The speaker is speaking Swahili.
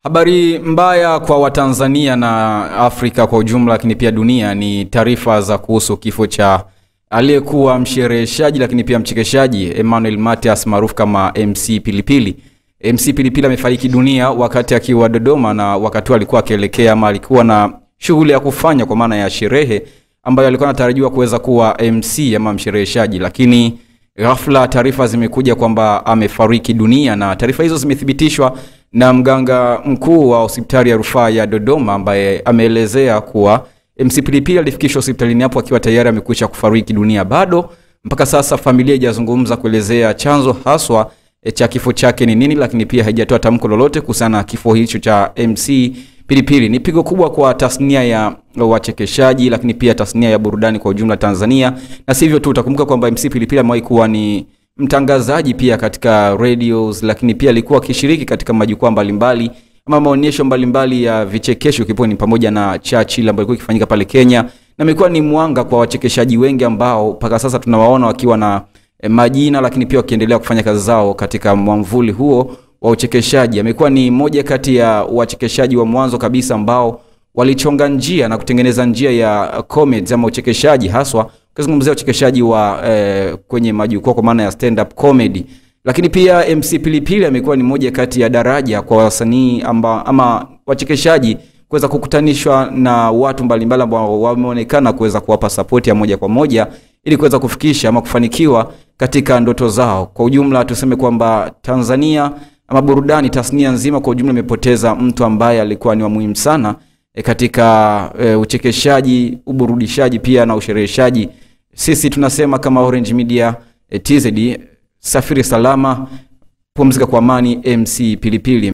Habari mbaya kwa Watanzania na Afrika kwa ujumla, lakini pia dunia, ni taarifa za kuhusu kifo cha aliyekuwa mshereheshaji lakini pia mchekeshaji Emmanuel Matias maarufu kama MC Pilipili. MC Pilipili amefariki dunia wakati akiwa Dodoma, na wakati alikuwa akielekea ama alikuwa na shughuli ya kufanya kwa maana ya sherehe ambayo alikuwa anatarajiwa kuweza kuwa MC ama mshereheshaji, lakini ghafla taarifa zimekuja kwamba amefariki dunia, na taarifa hizo zimethibitishwa na mganga mkuu wa hospitali ya rufaa ya Dodoma ambaye ameelezea kuwa MC Pilipili alifikishwa hospitalini hapo akiwa tayari amekwisha kufariki dunia. Bado mpaka sasa familia haijazungumza kuelezea chanzo haswa cha kifo chake ni nini, lakini pia haijatoa tamko lolote kuhusiana na kifo hicho cha MC Pilipili. Ni pigo kubwa kwa tasnia ya wachekeshaji lakini pia tasnia ya burudani kwa ujumla Tanzania. Na sivyo tu, utakumbuka kwamba MC Pilipili amewahi kuwa ni mtangazaji pia katika radios, lakini pia alikuwa akishiriki katika majukwaa mbalimbali ama maonyesho mbalimbali ya vichekesho, kipo ni pamoja na Churchill ambayo ilikuwa ikifanyika pale Kenya, na amekuwa ni mwanga kwa wachekeshaji wengi ambao mpaka sasa tunawaona wakiwa na majina lakini pia wakiendelea kufanya kazi zao katika mwamvuli huo wa uchekeshaji. Amekuwa ni moja kati ya wachekeshaji wa mwanzo kabisa ambao walichonga njia na kutengeneza njia ya comedy ama uchekeshaji, haswa kuzungumzia uchekeshaji wa kwenye majukwaa kwa maana ya stand up comedy. Lakini pia MC Pilipili amekuwa ni moja kati ya daraja kwa wasanii ama wachekeshaji kuweza kukutanishwa na watu mbalimbali ambao wameonekana kuweza kuwapa support ya moja kwa moja ili kuweza kufikisha ama kufanikiwa katika ndoto zao. Kwa ujumla tuseme kwamba Tanzania ama burudani, tasnia nzima kwa ujumla, imepoteza mtu ambaye alikuwa ni wa muhimu sana katika uchekeshaji, uburudishaji pia na ushereheshaji. Sisi tunasema kama Orange Media TZ, safiri salama, pumzika kwa amani MC Pilipili.